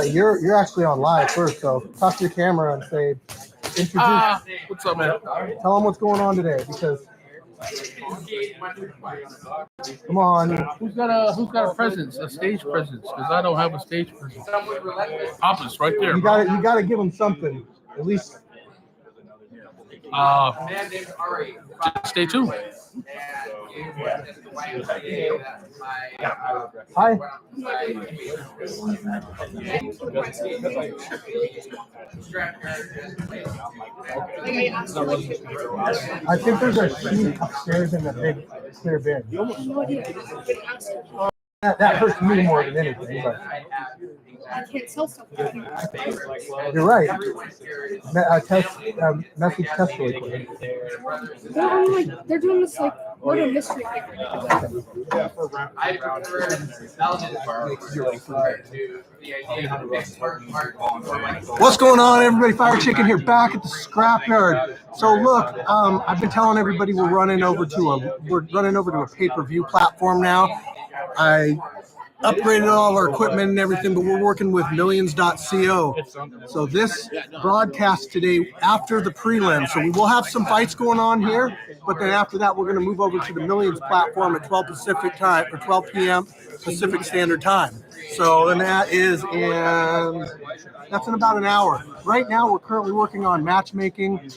You're actually on live first, so talk to your camera and say, introduce. What's up, man? Tell them what's going on today, because come on. Who's got a presence, a stage presence? Because I don't have a stage presence. Papa's right there. You got to give them something, at least. Stay tuned. Hi. I think there's a sheet upstairs in the big clear bin. That hurts me more than anything. But I can't sell stuff. you're right. Message test really quick. They're doing this like murder mystery paper. What's going on, everybody? Fire Chicken here, back at the Scrapyard. So look, I've been telling everybody we're running over to a pay-per-view platform now. I upgraded all of our equipment and everything, but we're working with millions.co. So this broadcast today after the prelims. So we will have some fights going on here, but then after that, we're going to move over to the Millions platform at 12 Pacific time or 12 p.m. Pacific Standard Time. So then that's in about an hour. Right now, we're currently working on matchmaking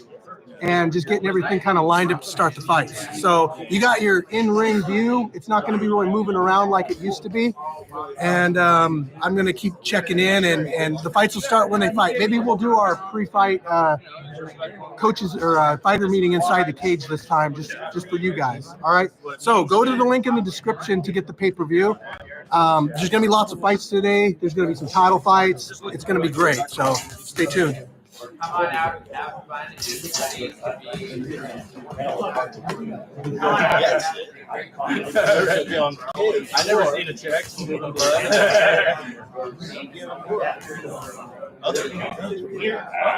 and just getting everything kind of lined up to start the fights. So you got your in-ring view. It's not going to be really moving around like it used to be. And I'm going to keep checking in, and the fights will start when they fight. Maybe we'll do our pre-fight coaches or fighter meeting inside the cage this time, just for you guys. All right? So go to the link in the description to get the pay-per-view. There's going to be lots of fights today. There's going to be some title fights. It's going to be great. So stay tuned. I never seen a check.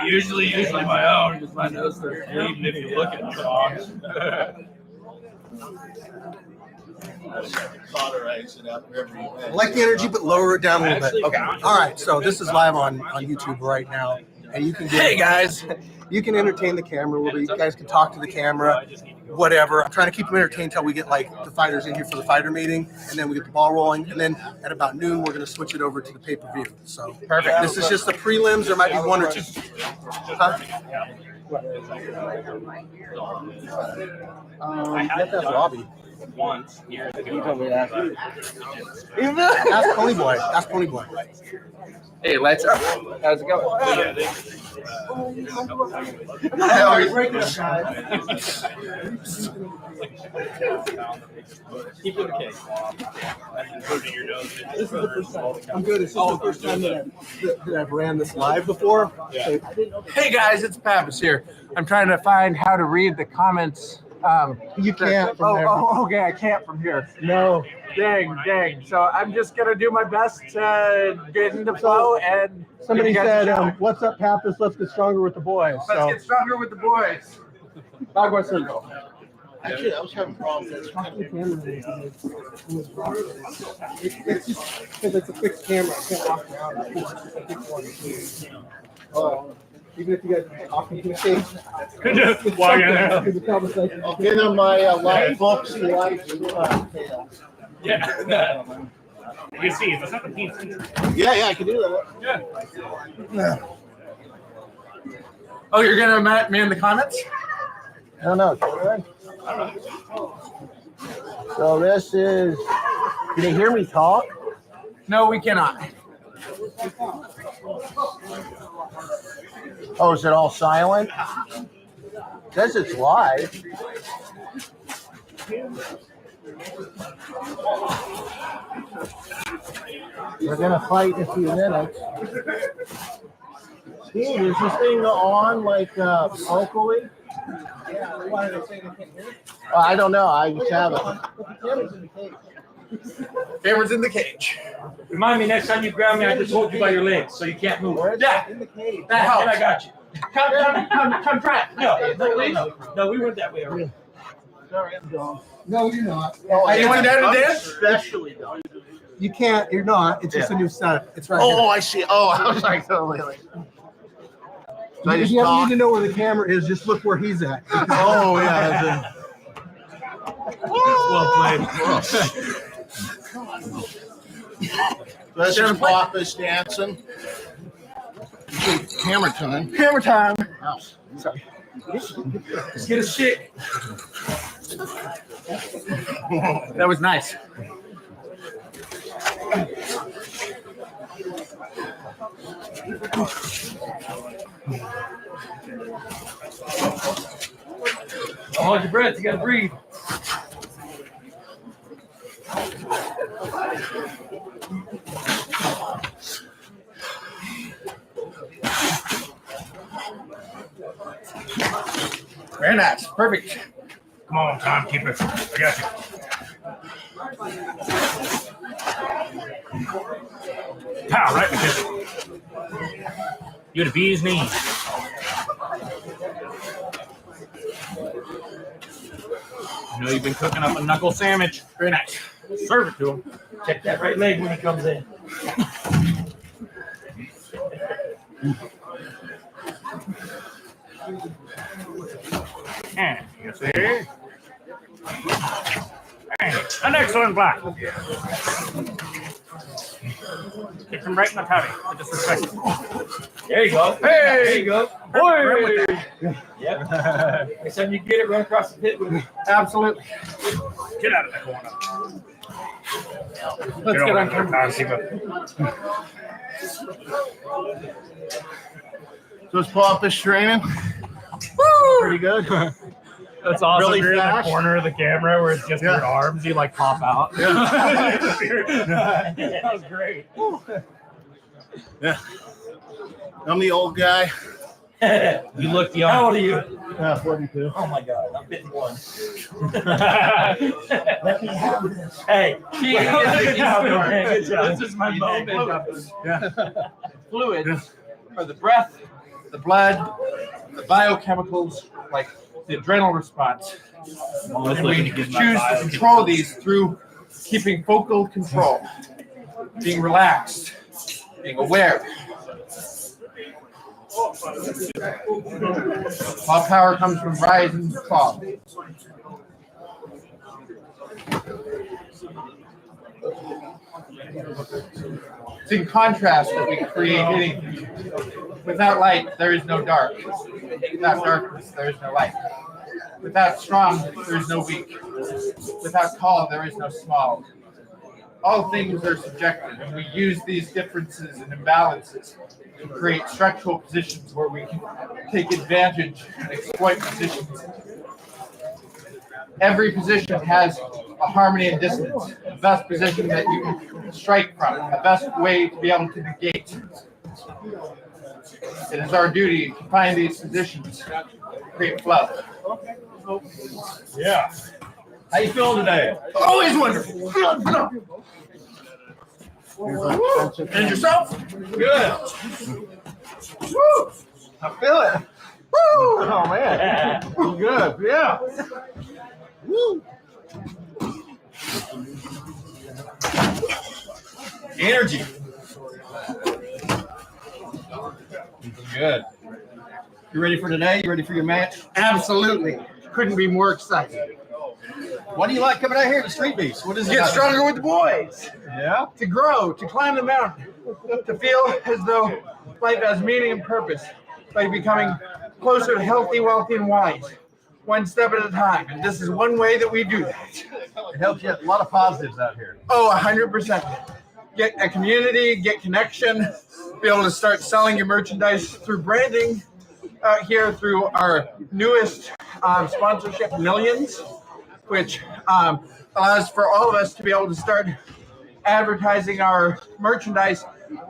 Usually my own, because my nose is bleeding if you look at the box. I like the energy, but lower it down a little bit. Okay. All right. So this is live on YouTube right now, and you can Hey guys, you can entertain the camera. You guys can talk to the camera, whatever. I'm trying to keep them entertained until we get like the fighters in here for the fighter meeting, and then we get the ball rolling, and then at about noon we're going to switch it over to the pay-per-view. So perfect. This is just the prelims. There might be one or two. Get that lobby. Once years ago. You told me that. That's Pony Boy. That's Pony Boy. hey, lights up. How's it going? Keep it okay. Including your nose. This is the first time. I'm good. This is the first time that I've ran this live before. Yeah. Hey guys, it's Pappas here. I'm trying to find how to read the comments. You can't from there. Okay, I can't from here. No. Dang. So I'm just gonna do my best to get into flow. And Somebody said, "What's up, Pappas? Let's get stronger with the boys." Let's get stronger with the boys. Bagua Circle. Actually, I was having problems. It's just because it's a fixed camera. I can't walk around. Even if you guys are talking to the stage. I'll get on my live books. Yeah. You can see it's not the team. Yeah, I can do that. Yeah. Oh, you're gonna man the comments? I don't know. So this is. Can you hear me talk? No, we cannot. Oh, is it all silent? It says it's live. We're gonna fight in a few minutes. Steve, is this thing on like locally? I don't know. I just have it. Camera's in the cage. Remind me next time you grab me, I just hold you by your legs so you can't move. Yeah, In the cage. that helps. I got you. Come try it. No, we went that way already. Sorry, I'm dumb. No, you're not. Are you want that to dance? Especially though. You can't. You're not. It's just a new setup. It's right Oh, I see. Oh, I was like, totally. here. If you ever need to know where the camera is, just look where he's at. Oh, yeah. Well played. This is Papa's dancing. Hammer time. Camera time. Oh. Sorry. Let's get a shit. That was nice. Hold your breath. You gotta breathe. Very nice. Perfect. Come on, timekeeper. I got you. Pow, right in the kitchen. You're the bee's knees. I know you've been cooking up a knuckle sandwich. Very nice. Serve it to him. Check that right leg when he comes in. And you see? And an excellent block. Kick him right in the tummy. Disrespect. There you go. Hey! There you go. Boy! Yep. Next time you get it, run across the pit with it. Absolutely. Get out of that corner. Let's get on camera. So is Papa's training? Pretty good. That's awesome. Really You're in the fast. corner of the camera where it's just your arms. You like pop out. That was great. Yeah. I'm the old guy. You look young. How old are you? 42. Oh my God, I'm 51. Let me have this. Hey, good job, man. Good job. This is my moment. Fluids are the breath, the blood, the biochemicals, like the adrenal response. And we choose to control these through keeping focal control, being relaxed, being aware. All power comes from rise and fall. It's in contrast that we create anything. Without light, there is no dark. Without darkness, there is no light. Without strong, there is no weak. Without tall, there is no small. All things are subjective, and we use these differences and imbalances to create structural positions where we can take advantage and exploit positions. Every position has a harmony and dissonance, the best position that you can strike from, the best way to be able to negate. It is our duty to find these positions, create flow. Yeah. How you feeling today? Always wonderful. And yourself? Good. Woo! I feel it. Woo! Oh man. Good. Yeah. Woo! Energy. Good. You ready for today? You ready for your match? Absolutely. Couldn't be more excited. What do you like coming out here to Street Beast? What is it? Get stronger with the boys. Yeah. To grow, to climb the mountain, to feel as though life has meaning and purpose by becoming closer to healthy, wealthy, and wise, one step at a time. And this is one way that we do that. It helps you. A lot of positives out here. Oh, 100%. Get a community, get connection, be able to start selling your merchandise through branding here through our newest sponsorship, Millions, which allows for all of us to be able to start advertising our merchandise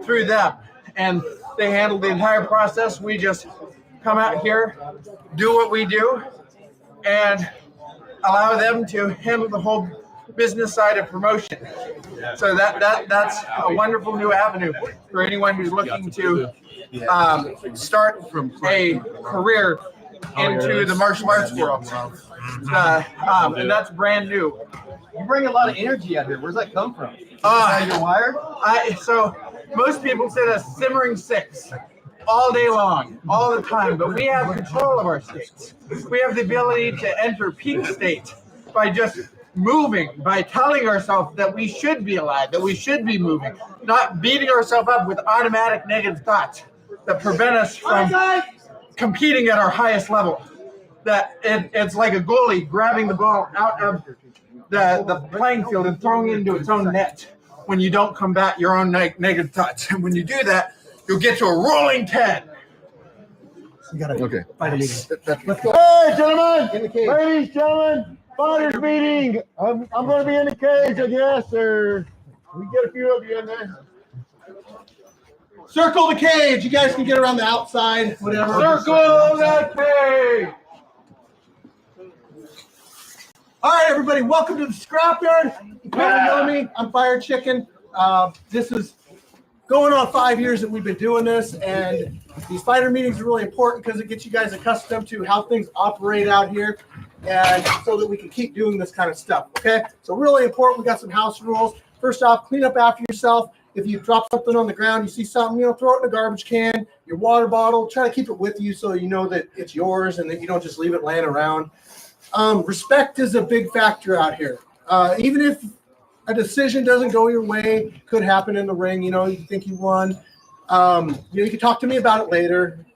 through them. And they handle the entire process. We just come out here, do what we do, and allow them to handle the whole business side of promotion. So that's a wonderful new avenue for anyone who's looking to start a career into the martial arts world. And that's brand new. You bring a lot of energy out here. Where's that come from? Your wire? So most people say a simmering 6 all day long, all the time, but we have control of our states. We have the ability to enter peak state by just moving, by telling ourselves that we should be alive, that we should be moving, not beating ourselves up with automatic negative thoughts that prevent us from competing at our highest level. That it's like a goalie grabbing the ball out of the playing field and throwing it into its own net when you don't combat your own negative thoughts. And when you do that, you'll get to a rolling 10. You gotta Okay. fight a meeting. Let's go. Hey, gentlemen! In the cage. Ladies, gentlemen! Fighters meeting! I'm going to be in the cage, I guess, or we get a few of you in there. Circle the cage. You guys can get around the outside, whatever. Circle the cage! All right, everybody, welcome to the Scrapyard. You probably know me. I'm Fire Chicken. This is going on 5 years that we've been doing this, and these fighter meetings are really important because it gets you guys accustomed to how things operate out here, and so that we can keep doing this kind of stuff, okay? So really important, we got some house rules. First off, clean up after yourself. If you drop something on the ground, you see something, throw it in a garbage can, your water bottle, try to keep it with you so you know that it's yours and that you don't just leave it laying around. Respect is a big factor out here. Even if a decision doesn't go your way, could happen in the ring, you think you won. You can talk to me about it later.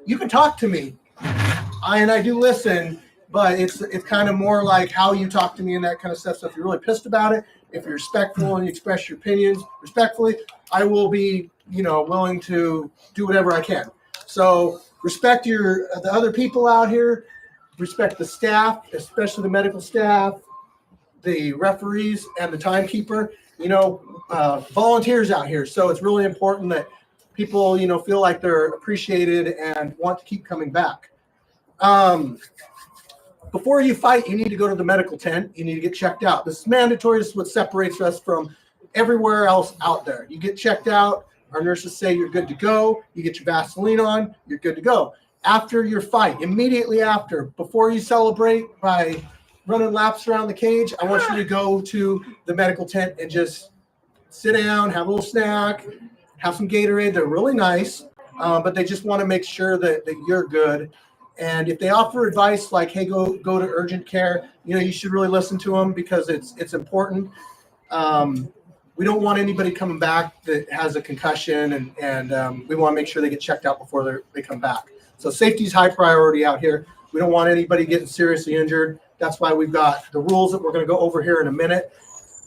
You can talk to me. I do listen, but it's kind of more like how you talk to me and that kind of stuff. So if you're really pissed about it, if you're respectful and you express your opinions respectfully, I will be, willing to do whatever I can. So respect the other people out here. Respect the staff, especially the medical staff, the referees, and the timekeeper. Volunteers out here. So it's really important that people, feel like they're appreciated and want to keep coming back. Before you fight, you need to go to the medical tent. You need to get checked out. This is mandatory. This is what separates us from everywhere else out there. You get checked out. Our nurses say you're good to go. You get your Vaseline on. You're good to go. After your fight, immediately after, before you celebrate by running laps around the cage, I want you to go to the medical tent and just sit down, have a little snack, have some Gatorade. They're really nice, but they just want to make sure that you're good. And if they offer advice like, hey, go to urgent care, you should really listen to them because it's important. We don't want anybody coming back that has a concussion, and we want to make sure they get checked out before they come back. So safety is high priority out here. We don't want anybody getting seriously injured. That's why we've got the rules that we're going to go over here in a minute.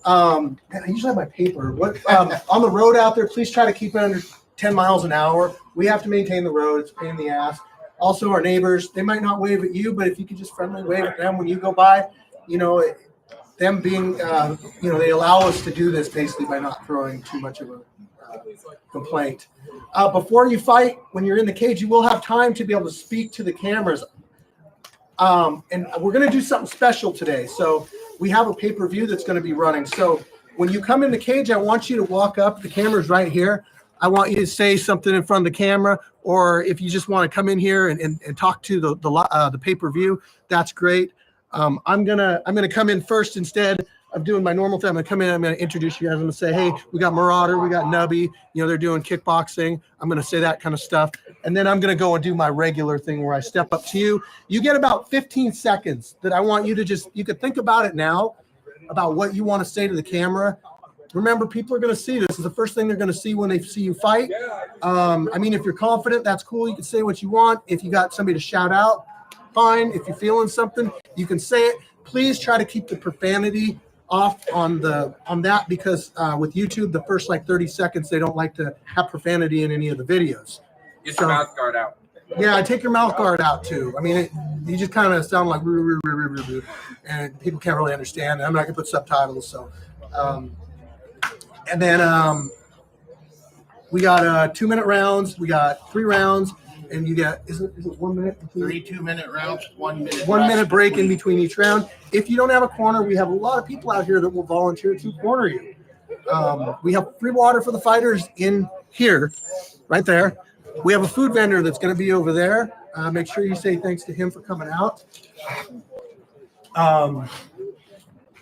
I usually have my paper. On the road out there, please try to keep it under 10 miles an hour. We have to maintain the road. It's a pain in the ass. Also, our neighbors, they might not wave at you, but if you could just friendly wave at them when you go by, them being, they allow us to do this basically by not throwing too much of a complaint. Before you fight, when you're in the cage, you will have time to be able to speak to the cameras. And we're going to do something special today. So we have a pay-per-view that's going to be running. So when you come in the cage, I want you to walk up. The camera's right here. I want you to say something in front of the camera, or if you just want to come in here and talk to the pay-per-view, that's great. I'm gonna come in first instead of doing my normal thing. I'm gonna come in. I'm gonna introduce you guys. I'm gonna say, hey, we got Marauder, we got Nubby. They're doing kickboxing. I'm gonna say that kind of stuff, and then I'm gonna go and do my regular thing where I step up to you. You get about 15 seconds that I want you to you could think about it now, about what you want to say to the camera. Remember, people are going to see this. This is the first thing they're going to see when they see you fight. If you're confident, that's cool. You can say what you want. If you got somebody to shout out, fine. If you're feeling something, you can say it. Please try to keep the profanity off on that because with YouTube, the first 30 seconds, they don't like to have profanity in any of the videos. Get your mouth guard out. Yeah, take your mouth guard out too. You just kind of sound like and people can't really understand. I'm not going to put subtitles, so. And then we got 2-minute rounds. We got 3 rounds, and you got is it 1 minute? 3 2-minute rounds, 1 minute. 1 minute break in between each round. If you don't have a corner, we have a lot of people out here that will volunteer to corner you. We have free water for the fighters in here, right there. We have a food vendor that's going to be over there. Make sure you say thanks to him for coming out.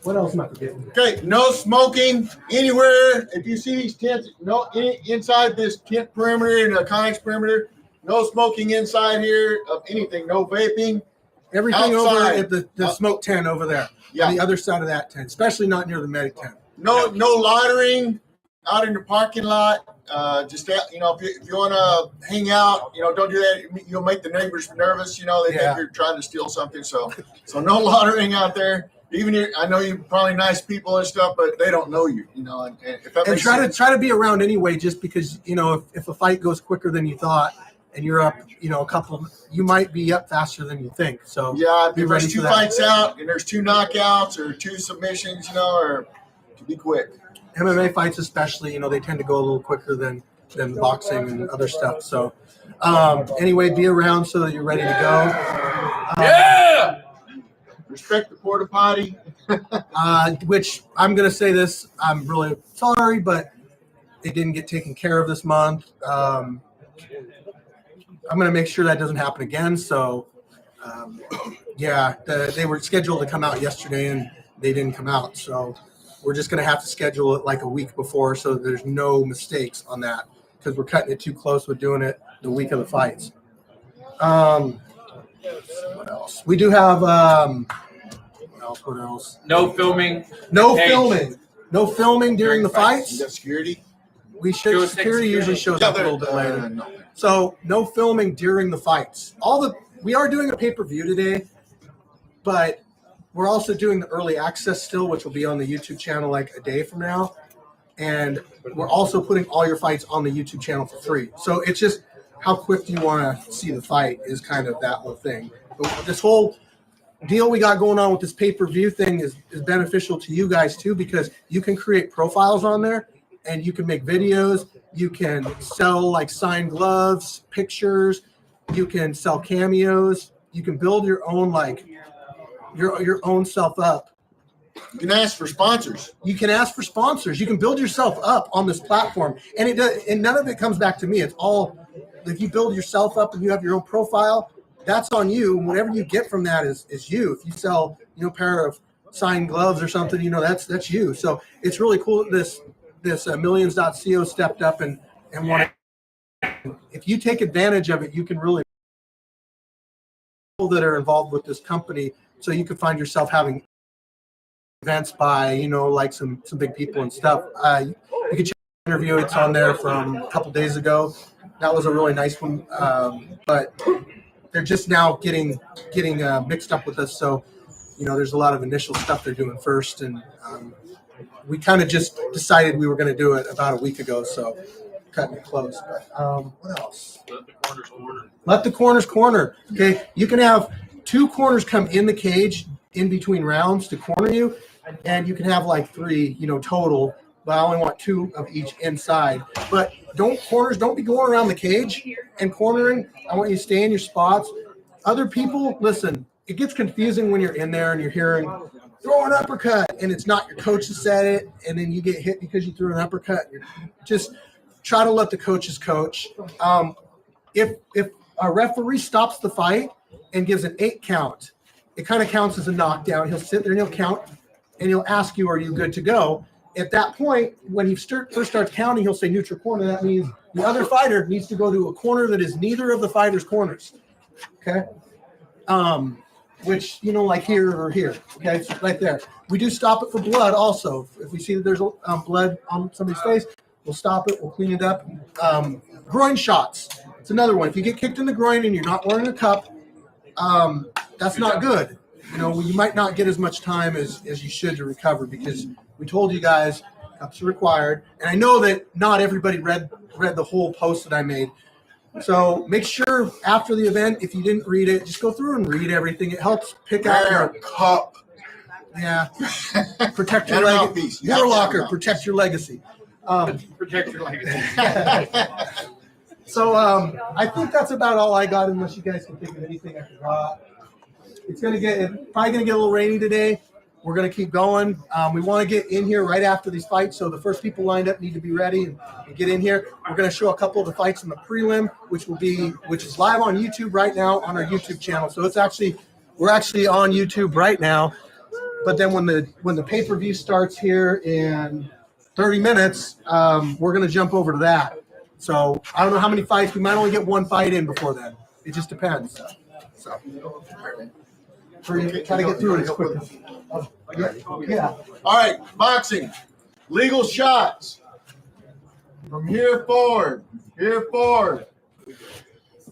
What else am I forgetting? Okay, no smoking anywhere. If you see these tents, no inside this tent perimeter and the Conex perimeter, no smoking inside here of anything. No vaping. Everything over Outside. at the smoke tent over there. Yeah. On the other side of that tent, especially not near the medic tent. No loitering out in the parking lot. Just if you want to hang out, don't do that. You'll make the neighbors nervous. They think you're trying to steal something. So no loitering out there. Even I know you're probably nice people and stuff, but they don't know you. And if that And makes sense. try to be around anyway, just because if a fight goes quicker than you thought, and you're up, you might be up faster than you think. So Yeah, be if ready there's for two that. fights out and there's 2 knockouts or 2 submissions, or to be quick. MMA fights especially, they tend to go a little quicker than boxing and other stuff. So anyway, be around so that you're ready to go. Yeah. Respect the porta potty. Which I'm going to say this, I'm really sorry, but it didn't get taken care of this month. I'm going to make sure that doesn't happen again. So, they were scheduled to come out yesterday and they didn't come out. So we're just going to have to schedule it like a week before so there's no mistakes on that because we're cutting it too close with doing it the week of the fights. What else? We do have what else? No filming. No Hey. filming. No filming during the You fights. got security? Security usually shows up a little bit later. No. So no filming during the fights. We are doing a pay-per-view today, but we're also doing the early access still, which will be on the YouTube channel like a day from now. And we're also putting all your fights on the YouTube channel for free. So it's just how quick do you want to see the fight is kind of that whole thing. But this whole deal we got going on with this pay-per-view thing is beneficial to you guys too, because you can create profiles on there and you can make videos. You can sell like signed gloves, pictures. You can sell cameos. You can build your own your own self up. You can ask for sponsors. You can ask for sponsors. You can build yourself up on this platform, and none of it comes back to me. It's all if you build yourself up and you have your own profile. That's on you. Whatever you get from that is you. If you sell a pair of signed gloves or something, that's you. So it's really cool that this millions.co stepped up and wanted. If you take advantage of it, you can really people that are involved with this company. So you can find yourself having events by like some big people and stuff. You can check the interview. It's on there from a couple days ago. That was a really nice one. But they're just now getting mixed up with us. So there's a lot of initial stuff they're doing first, and we kind of just decided we were going to do it about a week ago. So cutting it close. But what else? Let the corners corner. Let the corners corner. Okay, you can have 2 corners come in the cage in between rounds to corner you, and you can have like 3, total. But I only want 2 of each inside. But don't be going around the cage and cornering. I want you to stay in your spots. Other people, listen, it gets confusing when you're in there and you're hearing throw an uppercut, and it's not your coach that said it, and then you get hit because you threw an uppercut. Just try to let the coaches coach. If a referee stops the fight and gives an 8 count, it kind of counts as a knockdown. He'll sit there and he'll count, and he'll ask you, are you good to go? At that point, when he first starts counting, he'll say neutral corner. That means the other fighter needs to go to a corner that is neither of the fighter's corners. Okay? Which, like here or here. Okay? So right there. We do stop it for blood also. If we see that there's blood on somebody's face, we'll stop it. We'll clean it up. Groin shots. It's another one. If you get kicked in the groin and you're not wearing a cup, that's not good. You might not get as much time as you should to recover because we told you guys cups are required. And I know that not everybody read the whole post that I made. So make sure after the event, if you didn't read it, just go through and read everything. It helps pick out Wear your a cup. Yeah. Protect your And a legacy. mouthpiece. War Locker, protect your legacy. Protect your legacy. So I think that's about all I got, unless you guys can think of anything I forgot. It's probably gonna get a little rainy today. We're gonna keep going. We want to get in here right after these fights, so the first people lined up need to be ready and get in here. We're gonna show a couple of the fights in the prelim, which is live on YouTube right now on our YouTube channel. So we're actually on YouTube right now. But then when the pay-per-view starts here in 30 minutes, we're going to jump over to that. So I don't know how many fights. We might only get one fight in before then. It just depends. So try to get through it as quick as yeah. All right, boxing. Legal shots. From here forward. Here forward.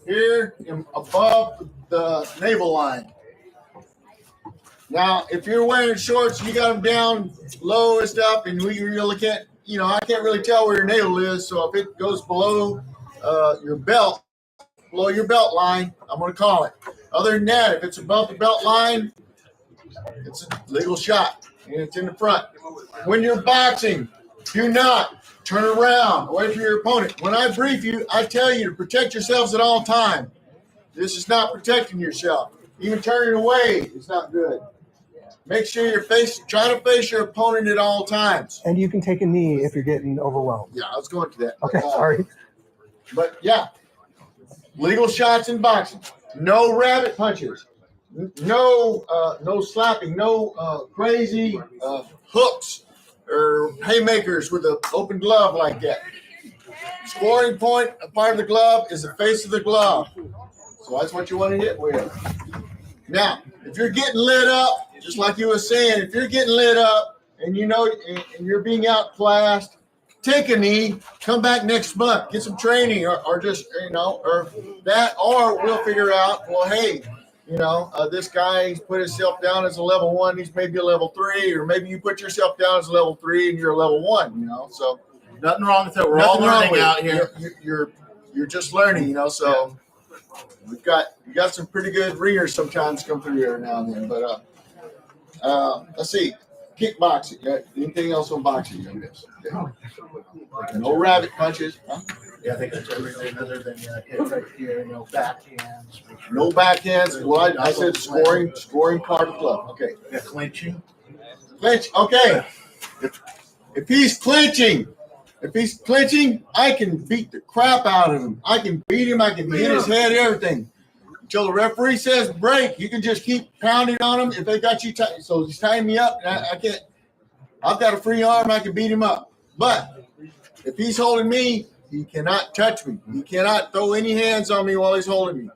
Here above the navel line. Now, if you're wearing shorts, you got them down low and stuff, and we really can't, I can't really tell where your navel is. So if it goes below your belt line, I'm going to call it. Other than that, if it's above the belt line, it's a legal shot, and it's in the front. When you're boxing, do not turn around away from your opponent. When I brief you, I tell you to protect yourselves at all times. This is not protecting yourself. Even turning away is not good. Make sure you're trying to face your opponent at all times. And you can take a knee if you're getting overwhelmed. Yeah, I was going to that. Okay, sorry. But yeah, legal shots in boxing. No rabbit punches. No slapping. No crazy hooks or haymakers with an open glove like that. Scoring point, a part of the glove, is the face of the glove. So that's what you want to hit with. Now, if you're getting lit up, just like you were saying, if you're getting lit up and and you're being outclassed, take a knee, come back next month, get some training or just, or that, or we'll figure out, well, hey, this guy, he's put himself down as a level 1, he's maybe a level 3, or maybe you put yourself down as a level 3 and you're a level 1, so. Nothing wrong with it. We're all learning out here. You're just learning, so you got some pretty good ringers sometimes come through here now and then. But let's see, kickboxing. Anything else on boxing? No rabbit punches. Huh? Yeah, I think that's everything other than hit right here. No backhands. No backhands. Well, I said scoring part of the glove. Okay. Yeah, clinching. Clinch. Okay. If he's clinching. I can beat the crap out of him. I can beat him. I can hit his head, everything. Until the referee says break, you can just keep pounding on him. If they got you tight, so he's tying me up, and I can't. I've got a free arm. I can beat him up. But if he's holding me, he cannot touch me. He cannot throw any hands on me while he's holding me.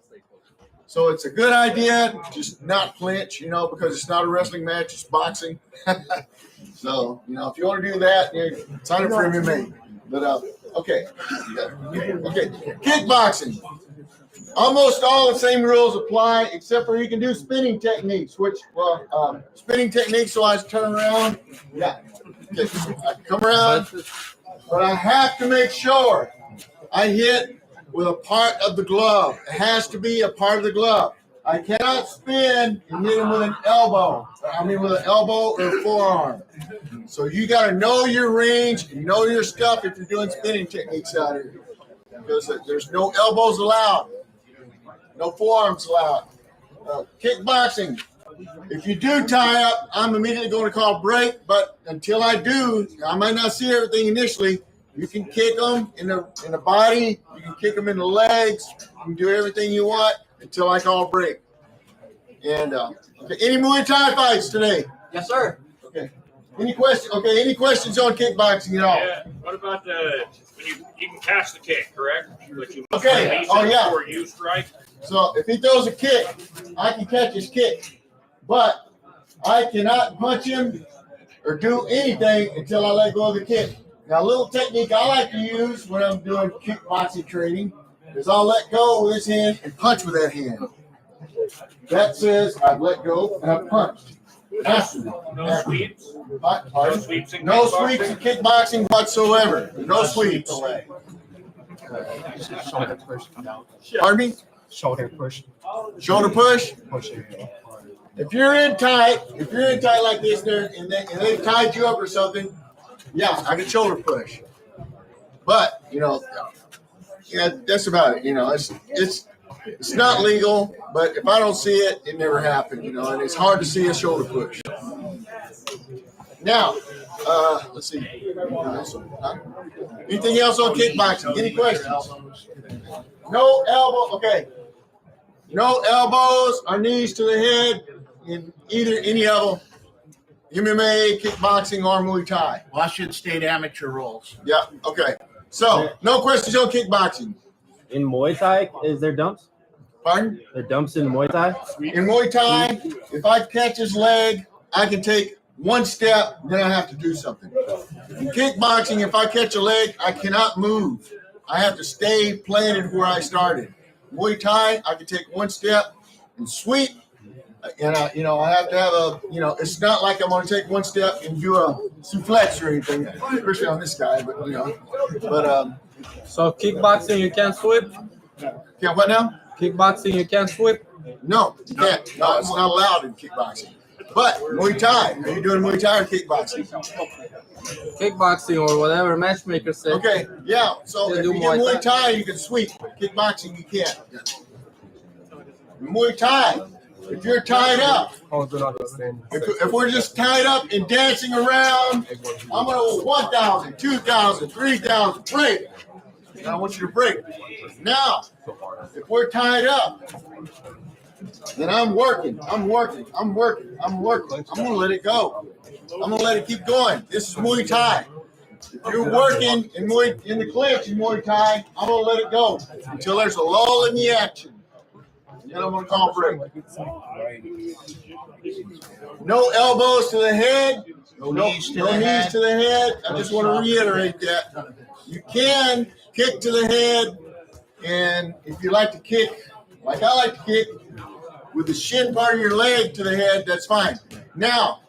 So it's a good idea just not clinch, because it's not a wrestling match. It's boxing. So, if you want to do that, sign up for MMA. But, okay. Okay. Kickboxing. Almost all the same rules apply, except for you can do spinning techniques, spinning techniques, so I turn around. Yeah. Okay. So I come around, but I have to make sure I hit with a part of the glove. It has to be a part of the glove. I cannot spin and hit him with an elbow. With an elbow or forearm. So you got to know your range and know your stuff if you're doing spinning techniques out here. Because there's no elbows allowed. No forearms allowed. Kickboxing. If you do tie up, I'm immediately going to call break. But until I do, I might not see everything initially. You can kick them in the body. You can kick them in the legs. You can do everything you want until I call break. And okay, any Muay Thai fights today? Yes, sir. Okay. Any questions? Okay. Any questions on kickboxing at all? Yeah. What about when you can catch the kick, correct? But you must Okay. release Oh, it yeah. before you strike. So if he throws a kick, I can catch his kick, but I cannot punch him or do anything until I let go of the kick. Now, a little technique I like to use when I'm doing kickboxing training is I'll let go with this hand and punch with that hand. That says I've let go and I've punched. No sweeps. Pardon? Sweeps in No kickboxing? sweeps in kickboxing whatsoever. No sweeps. Shoulder push. Pardon me? Shoulder push. Shoulder push. Push it. If you're in tight like this, and they've tied you up or something, yeah, I can shoulder push. But that's about it. It's not legal, but if I don't see it, it never happened. And it's hard to see a shoulder push. Now, let's see. Anything else on kickboxing? Any questions? No elbow. Okay. No elbows or knees to the head in any of them. MMA, kickboxing, or Muay Thai? Washington State amateur rules. Yeah. Okay. So no questions on kickboxing. In Muay Thai, is there dumps? Pardon? There dumps in Muay Thai? In Muay Thai, if I catch his leg, I can take one step, then I have to do something. In kickboxing, if I catch a leg, I cannot move. I have to stay planted where I started. Muay Thai, I can take one step and sweep. And I have to have it's not like I'm going to take one step and do a suplex or anything, especially on this guy. But So kickboxing, you can't sweep? yeah, what now? Kickboxing, you can't sweep? No, you can't. No, it's not allowed in kickboxing. But Muay Thai, are you doing Muay Thai or kickboxing? Kickboxing or whatever matchmaker said. Okay, yeah. So You if do you Muay do Muay Thai. Thai, you can sweep. Kickboxing, you can't. Muay Thai, if you're tied up, if we're just tied up and dancing around, I'm going to go 1,000, 2,000, 3,000, break. And I want you to break. Now, if we're tied up, then I'm working. I'm going to let it go. I'm going to let it keep going. This is Muay Thai. If you're working in the clinch in Muay Thai, I'm going to let it go until there's a lull in the action. And then I'm going to call break. No elbows to the head. No knees to no the knees head. to the head. I just want to reiterate that. You can kick to the head, and if you like to kick, like I like to kick, with the shin part of your leg to the head, that's fine. Now,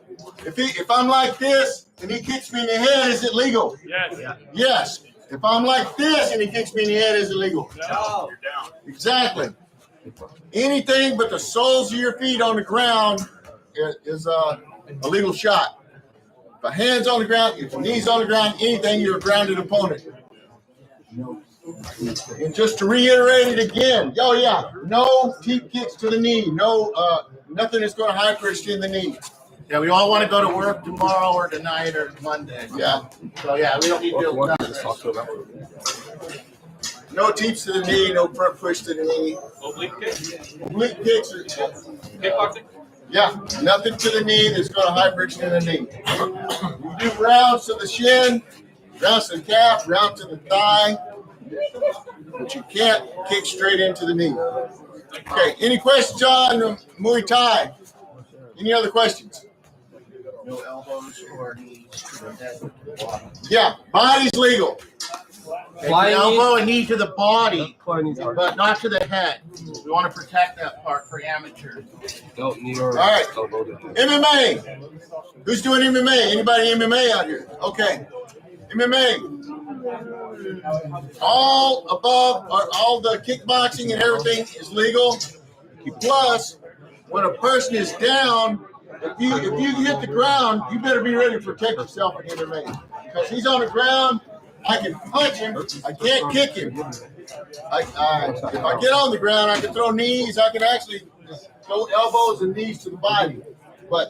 if I'm like this and he kicks me in the head, is it legal? Yes. Yes. If I'm like this and he kicks me in the head, is it legal? No. You're down. Exactly. Anything but the soles of your feet on the ground is a legal shot. If a hand's on the ground, if a knee's on the ground, anything, you're a grounded opponent. And just to reiterate it again, no deep kicks to the knee, no nothing that's going to high pressure in the knee. Yeah, we all want to go to work tomorrow or tonight or Monday. Yeah. So yeah, we don't need to do nothing. No teeps to the knee, no front push to the knee. Oblique kick. Oblique kicks are Kickboxing. nothing to the knee that's going to high friction in the knee. You do rounds to the shin, rounds to the calf, rounds to the thigh, but you can't kick straight into the knee. Okay, any questions on Muay Thai? Any other questions? No elbows or knees to the head. Yeah, body's legal. Take the elbow and knee to the body, but not to the head. We want to protect that part for amateurs. All right, MMA. Who's doing MMA? Anybody MMA out here? Okay, MMA. All above, or all the kickboxing and everything is legal. Plus, when a person is down, if you hit the ground, you better be ready to protect yourself in MMA. Because he's on the ground, I can punch him, I can't kick him. If I get on the ground, I can throw knees, I can actually throw elbows and knees to the body. But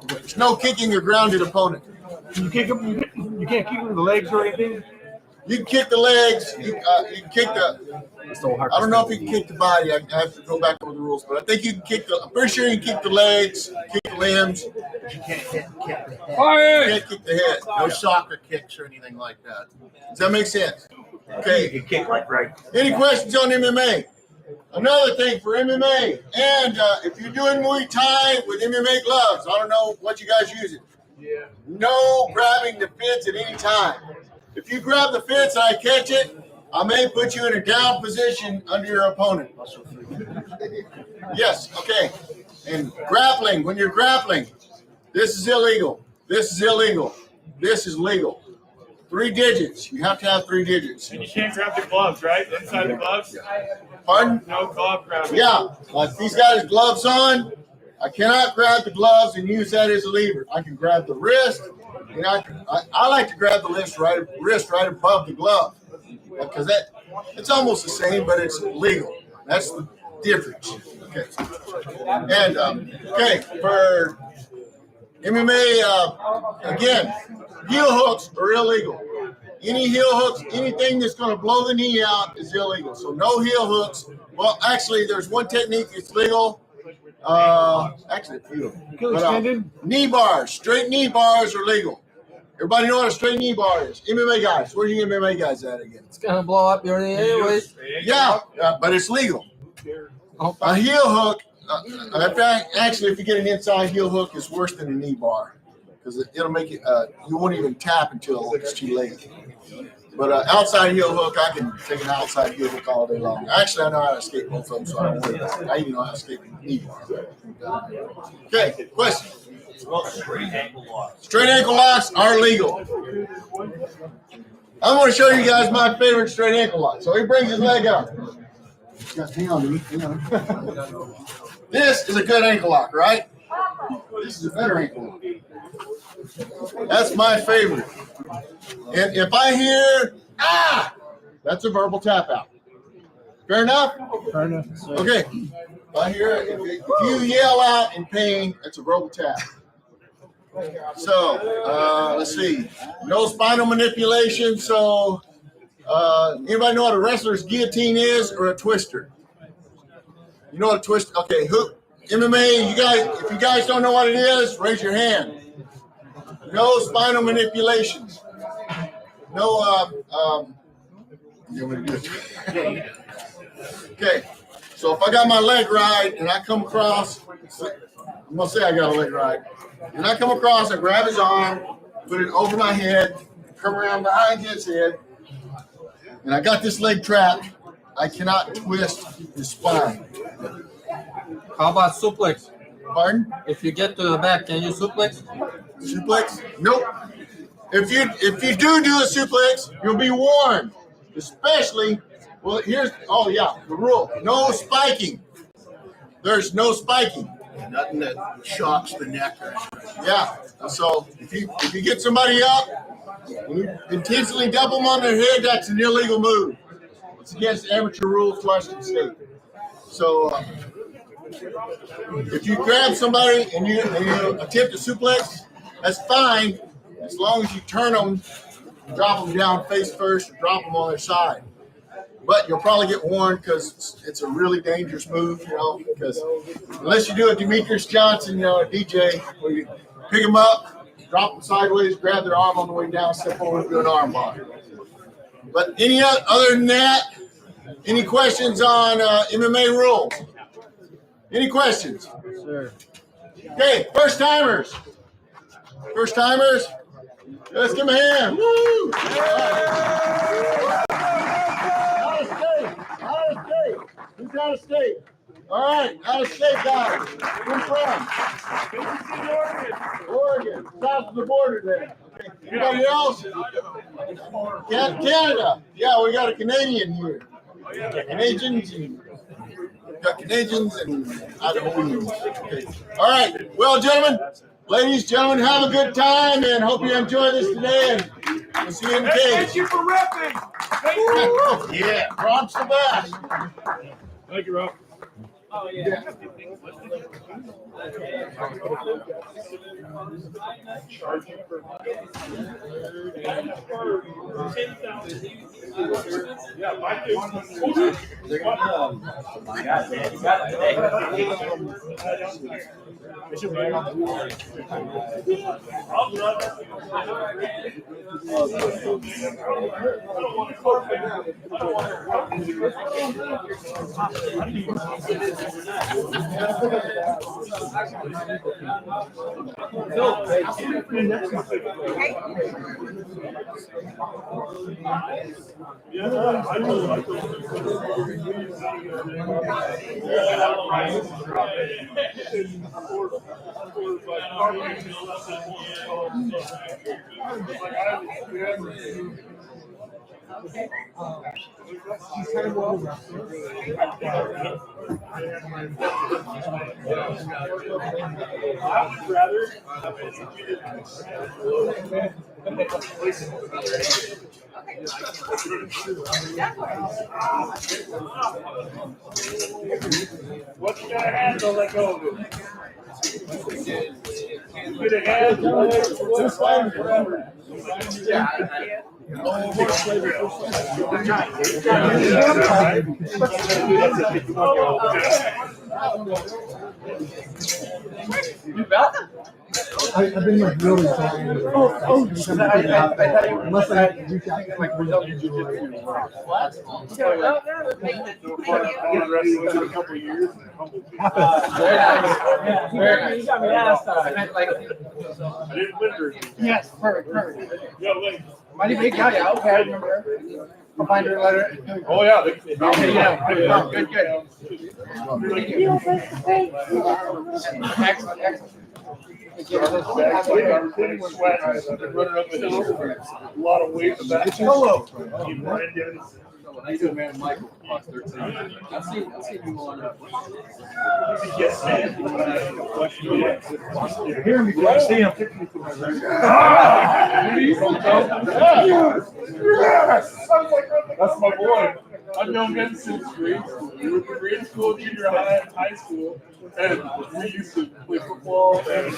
there's no kicking a grounded opponent. You kick him. You can't kick him in the legs or anything. You can kick the legs. You can kick the. I don't know if you can kick the body. I have to go back over the rules, but I think you can kick the. I'm pretty sure you can kick the legs, kick the limbs. But you can't kick the head. You can't kick the head. No soccer kicks or anything like that. Does that make sense? Okay. You kick like right. Any questions on MMA? Another thing for MMA, and if you're doing Muay Thai with MMA gloves, I don't know what you guys use it. Yeah. No grabbing the fence at any time. If you grab the fence and I catch it, I may put you in a down position under your opponent. Yes, okay. And grappling, when you're grappling, this is illegal. This is illegal. This is legal. 3 digits. You have to have 3 digits. And you can't grab the gloves, right? Inside the gloves. Pardon? No glove grabbing. Yeah. If he's got his gloves on, I cannot grab the gloves and use that as a lever. I can grab the wrist, and I like to grab the wrist right above the glove, because it's almost the same, but it's legal. That's the difference. Okay. And for MMA, again, heel hooks are illegal. Any heel hooks, anything that's going to blow the knee out is illegal. So no heel hooks. Well, actually, there's one technique that's legal. Actually, a few. But, knee bars, straight knee bars are legal. Everybody know what a straight knee bar is? MMA guys. Where's your MMA guys at again? It's gonna blow up your knee anyways. Yeah, but it's legal. A heel hook, in fact, actually, if you get an inside heel hook, it's worse than a knee bar because it'll make it, you won't even tap until it's too late. But outside heel hook, I can take an outside heel hook all day long. Actually, I know how to escape both of them, so I don't worry about it. I even know how to escape a knee bar. Okay, question. Straight ankle locks are legal. I'm going to show you guys my favorite straight ankle lock. So he brings his leg up. Hang on to me. Hang on. This is a good ankle lock, right? This is a better ankle lock. That's my favorite. And if I hear, that's a verbal tap out. Fair enough? Fair enough. Okay. If I hear, if you yell out in pain, that's a verbal tap. So, let's see. No spinal manipulation. So, anybody know what a wrestler's guillotine is or a twister? You know what a twister? Okay, MMA, you guys, if you guys don't know what it is, raise your hand. No spinal manipulations. No, okay, so if I got my leg right and I come across, I'm going to say I got a leg right. And I come across, I grab his arm, put it over my head, come around behind his head, and I got this leg trapped. I cannot twist his spine. How about suplex? Pardon? If you get to the back, can you suplex? Suplex? Nope. If you do a suplex, you'll be warned. Especially, well, here's, the rule. No spiking. There's no spiking. Nothing that shocks the neck. Yeah. So if you get somebody up, and you intentionally double them on their head, that's an illegal move. It's against amateur rules, Washington State. So if you grab somebody and you attempt a suplex, that's fine as long as you turn them, drop them down face first, or drop them on their side. But you'll probably get warned because it's a really dangerous move, because unless you do a Demetrius Johnson, a DJ, where you pick them up, drop them sideways, grab their arm on the way down, step over and do an arm bar. But other than that, any questions on MMA rules? Any questions? Sure. Okay, first timers. Let's give them a hand. Woo! Who's out of state? All right, out of state guys. Where from? Oregon. South of the border there. Anybody else? Canada. Yeah, we got a Canadian here. Got Canadians and Idahoans. Okay. All right. Well, ladies, gentlemen, have a good time and hope you enjoy this today. And we'll see you in the cage. Thank you for repping. Yeah, Ron's the best. Thank you, Rob. Oh, yeah. What you got a hand, don't let go of it. Get a hand, just fine forever. You bet. I've been like really trying. I thought you were Unless I reach out to like like you got me asked. I meant like. I didn't win very good. Yes, perfect. Yeah, like, Mighty big guy. Yeah, okay, I remember. I'll find her letter. oh yeah. Okay, yeah. Good, good. Excellent, excellent. A lot of weight in that. Hello. I do, man. Michael, Fox 13. I've seen you on. Yes, man. You're hearing me when I say I'm fixing to my Yes! That's my boy. I've known him since grade school. We were in grade school, junior high, high school, and we used to play football and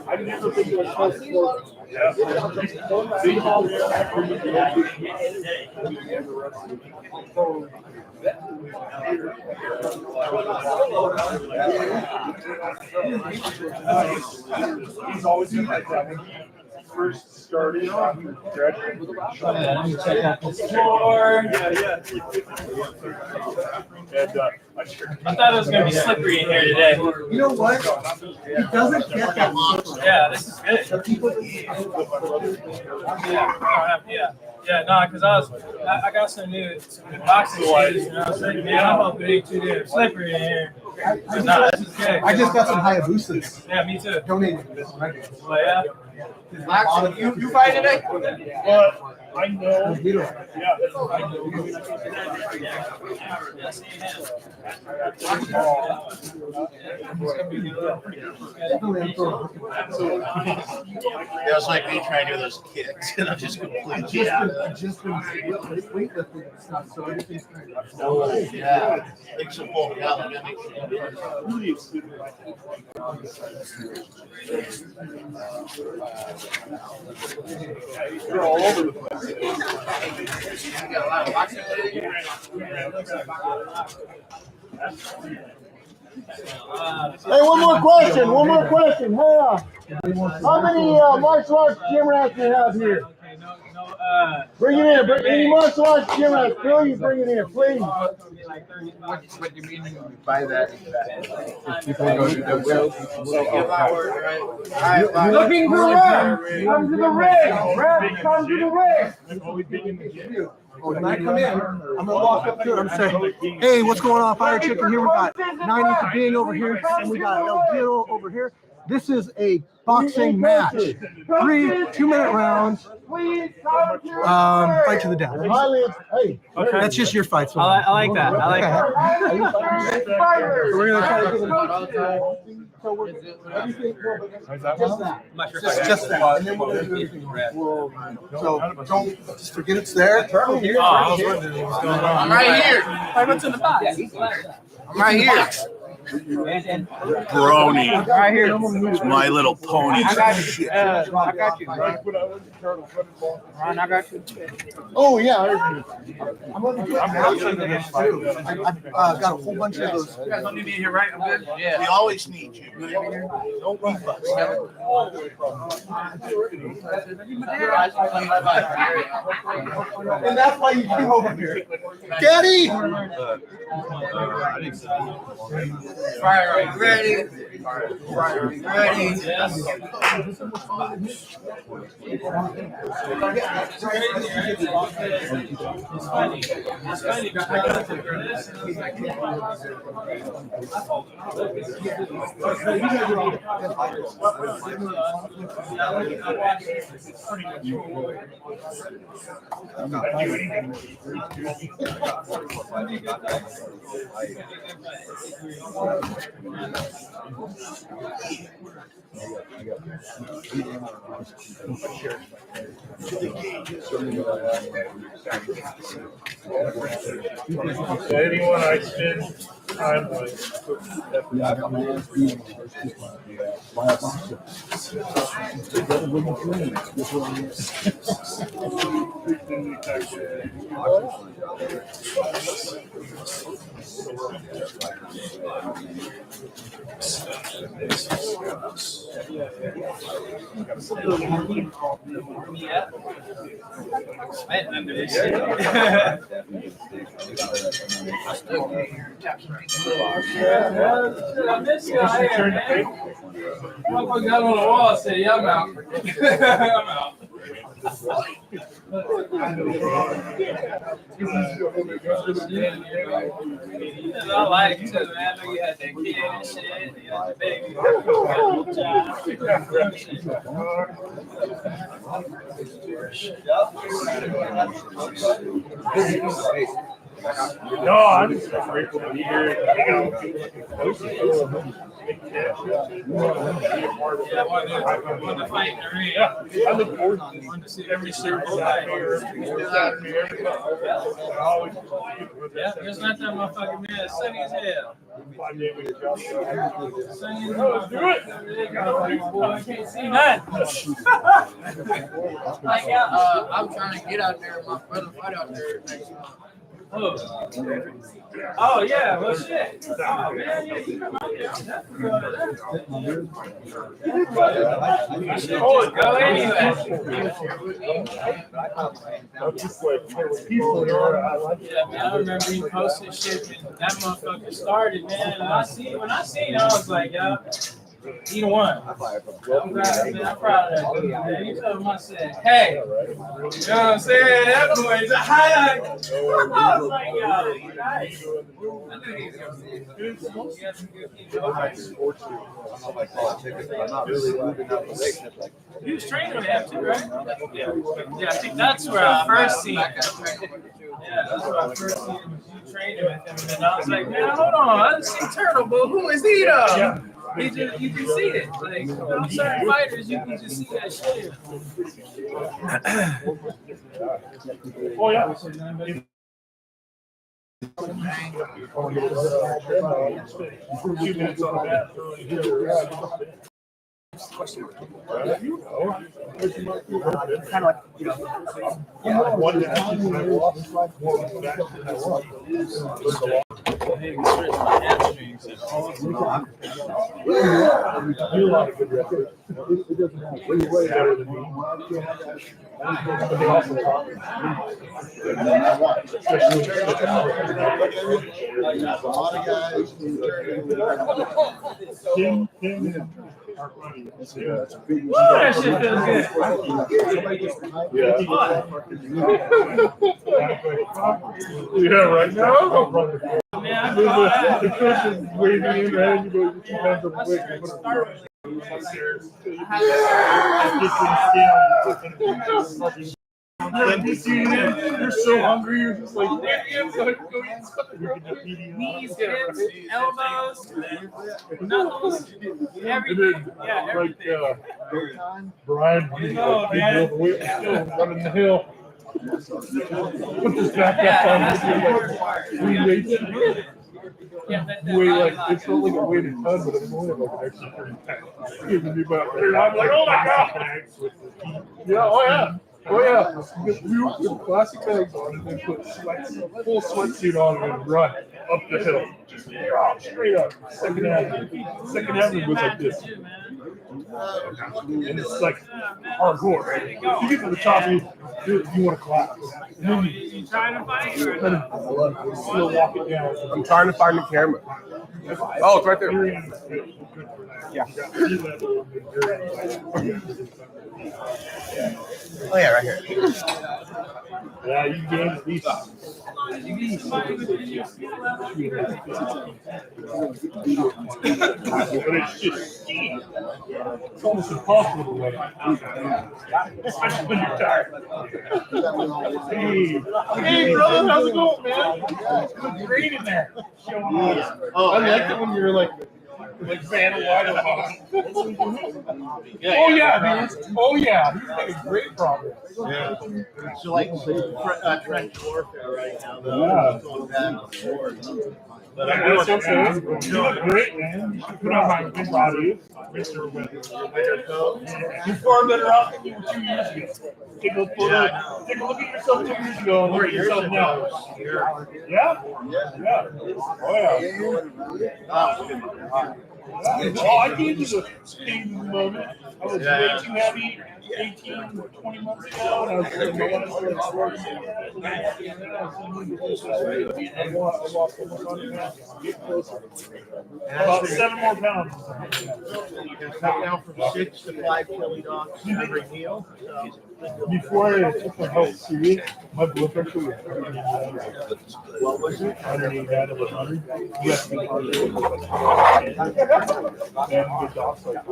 I never think it was so he's always been like that. When he first started after graduating. Let me check out this Floor. Yeah. And I thought it was going to be slippery in here today. You know what? It doesn't get that much. Yeah, this is good. Yeah, no, because I got some new boxing shoes, and I was like, man, I'm hoping they too damn slippery in here. But no, this is good. I just got some Hayabusas. Yeah, me too. Donated. But yeah. Max, you fight today? but I know. Yeah. Yeah, it's like me trying to do those kicks, and I'm just completely out. I've just been weightlifting and stuff, so everything's kind of. Oh, yeah. Thanks for pulling me out. You're all over the place. Hey, one more question. Hey, how many martial arts gym rats do you have here? Bring it in. Any martial arts gym rats, Bill, you bring it in, please. What do you mean by that? Looking to the ring. Come to the ring. Rats, come to the ring. When I come in, I'm gonna walk up to it. I'm saying, "Hey, what's going on, Fire Chicken? Here we got 90 to being over here, and we got El Giro over here. This is a boxing match. 3 2-minute rounds. Fight to the death. Hey, That's just your fight. So I like that. I like that. So we're gonna try to get it. So we're just that. And then we're gonna do everything. So don't just forget it's there. I'm right here. What's in the box? I'm right here. Brony. Right here. It's My Little Pony. I got you. I got you. Ron, I got you. Oh, yeah. I'm listening to this too. I've got a whole bunch of those. You guys don't need me here, right? I'm good? Yeah. We always need you. Don't leave us. And that's why you came over here. Daddy! Fire, ready? Fire, ready? Anyone I spend time with. I miss you. I got on the wall. Say, yeah, I'm out. I'm out. I like it too, man. I know you had that kid and shit. You had the baby. No, I'm just grateful to be here. Yeah, I wanted to fight in the ring. Yeah, I look forward I wanted to see every Super Bowl. Yeah, there's not that motherfucking man. It's sunny as hell. Sunny as Let's do it. I can't see nothing. Like, I'm trying to get out there. My brother fight out there next month. Oh yeah, well shit. Oh man, yeah, you come out there. Go anyway. Yeah, man, I remember you posted shit and that motherfucker started, man. And when I seen it, I was like, yo, either one. I'm proud of that dude, man. You told him I said, hey, you know what I'm saying? That boy's a highlight. I was like, yo, I knew he was going to see it. He got some good people. I'm not really moving out the way. He was training with him too, right? Yeah, I think that's where I first seen him. Yeah, that's where I first seen him. You training with him. And then I was like, man, hold on. I didn't see Turtle, but who is he though? Yeah. You can see it. Like, certain fighters, you can just see that shit. Oh, yeah. A few minutes on that. Question. Kind of like, you know, one day I lost one back and I lost. You lot of good wrestlers. It doesn't matter. Way better than me. But they also talk. Especially a lot of guys. Tim our buddy. Woo, that shit feels good. Yeah, right now. Man, The coach is waving in the hand, you go, put your hands up quick. You're so hungry, you're just like, knees, hips, elbows, knuckles, everything. Yeah, everything. Like Brian, running the hill. Put this back up on the weigh like it's not like a weighted ton, but it's more like an extra 30 pounds. Giving me about, I'm like, oh my god! Yeah, oh yeah. Oh yeah, we would put plastic bags on and then put full sweatsuit on and run up the hill. Just straight up. Second avenue was like this. And it's like hardcore, right? You get to the top, you want to clap. And then You trying to fight? still walk it down. I'm trying to find the camera. Oh, it's right there. Yeah. Oh yeah, right here. Yeah, you gained at least it's just it's almost impossible to let it, especially when you're tired. Hey, brother, how's it going, man? It's great in there. Showing off. I like it when you're like Vanna White on. Oh yeah, dude. Oh yeah, he's making great progress. Yeah. So like trench warfare right now. Yeah. Going back and forth. But That's okay. You look great, man. You should put on my big body. You're far better off than you were 2 years ago. Take a look at yourself 2 years ago and look at yourself now. Yeah? Yeah. Oh yeah. Oh, I gave you the same moment. I was way too heavy 18 or 20 months ago, and I was I lost almost 100 pounds. About 7 more pounds. cut down from 6 to 5 chili dogs every meal. Before I took my health serious, my blood pressure was what was it? 108 out of 100. Yes, and the doc's like,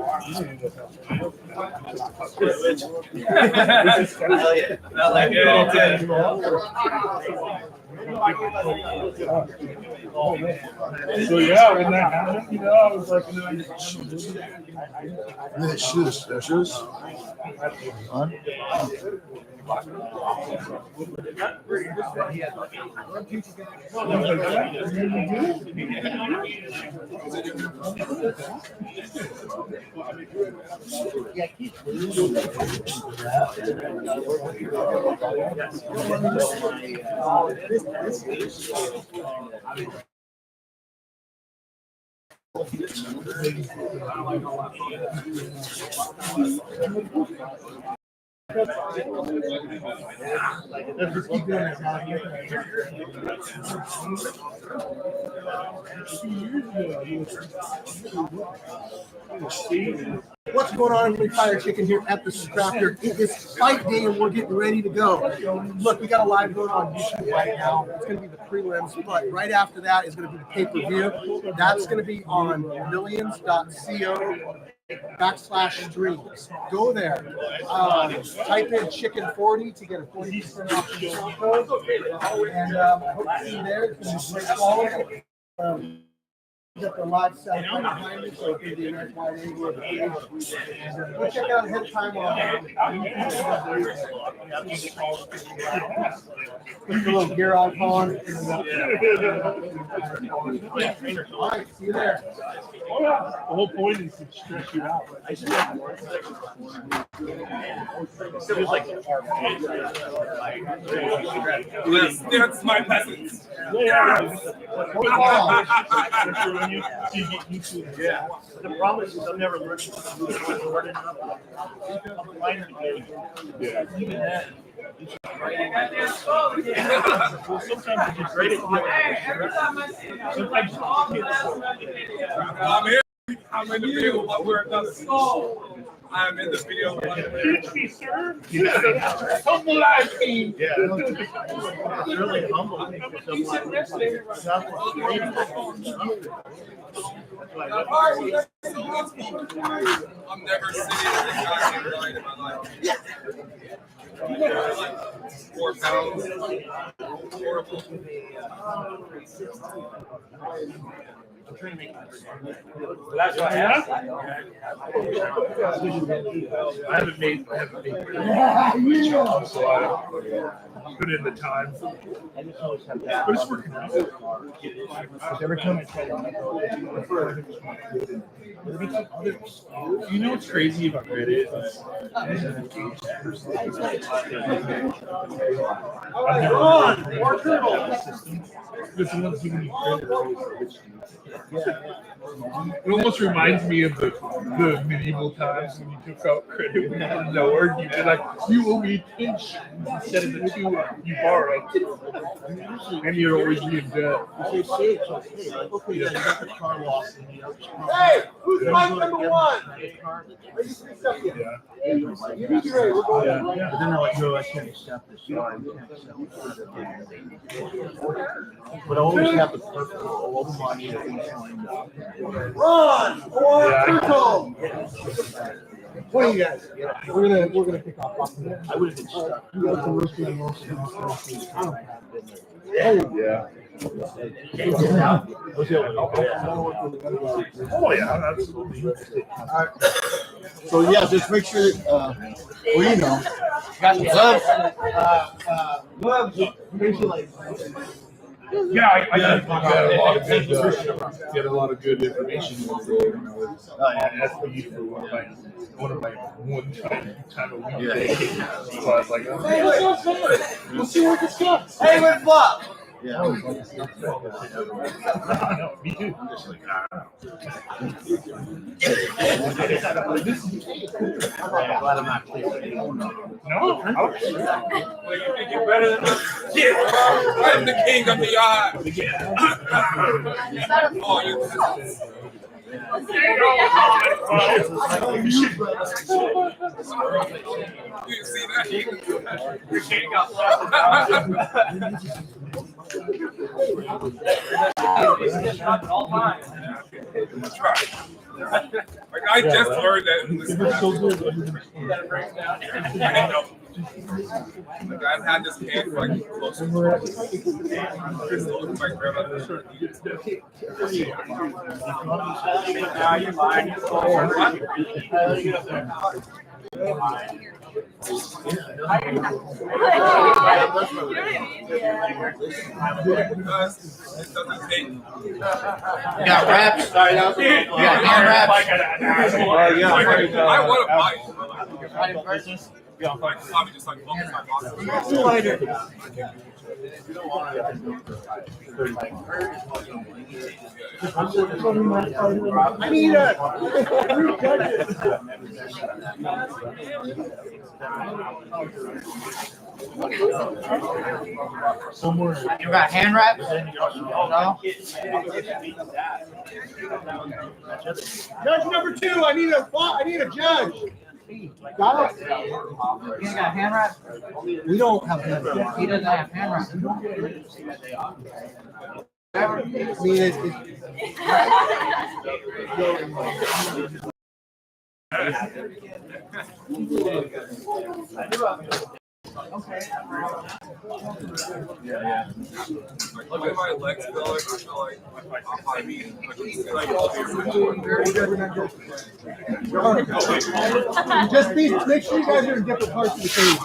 Not like it. So yeah, when that happened, I was like, Shoes. What's going on, everybody? Fire Chicken here at the Scrapyard. It is fight day and we're getting ready to go. Look, we got a live going on YouTube right now. It's going to be the prelims, but right after that is going to be the pay-per-view. That's going to be on millions.co/streams. Go there. Type in chicken40 to get a 40% off the discount code. And I hope to see you there. It's going to be great quality. Got the live set behind me, so it'll be a nice wide angle of the page. And go check out ahead of time on put a little gear on. All right, see you there. oh yeah, the whole point is to stretch you out. That's my peasants. Yeah. You get used to it. Yeah. The problem is I've never learned enough. Yeah. Even then. Well, sometimes you just read it. Sometimes I'm here. I'm in the video. What we're about to skull. I'm in the video. teach me, sir. Humble life team. Yeah. It's really humble. I'm never sitting in a goddamn ride in my life. Like 4 pounds. Horrible. I'm trying to make That's what happened. I haven't made so I put in the time. But it's working out. Every time I try to you know what's crazy about Reddit? More turtles. This one's giving you credit. It almost reminds me of the medieval times when you took out credit when you were lower. You were like, you owe me 10 instead of the 2 you borrowed. And you'd always be in debt. Hey, who's fight number 1? Yeah. You need to be ready. We're going. Yeah. But then they're like, no, I can't accept this. So I can't accept this. But I always have the perfect all the money that we signed up. Run or circle. What do you guys? We're gonna kick off. I would have been stuck. Yeah. Oh yeah, absolutely. So yeah, just make sure that, well, you know. Got the gloves. Yeah, I get a lot of good information. That's what you do one of my one-time a week. So I was like, We'll see where this goes. Hey, with Flop. Yeah. no, me too. I'm just like, Glad I'm not clear. no, Well, you think you're better than us? Yeah. I'm the king of the yard. Oh, you. You see that? Your king got all time. That's right. Like I just learned that in this class. I didn't know. Like I've had this can for like close to my grandmother. Now you're fine. You got wraps. Sorry, that was you got hand wraps. I want to buy it. Yeah, probably just like focus my boss. I need You got hand wraps? No. Judge number 2. I need a judge. Got it? You got hand wraps? We don't have hand wraps. He doesn't have hand wraps. I mean, Look at my legs, Bill. I mean, just please make sure you guys are in different parts of the cage.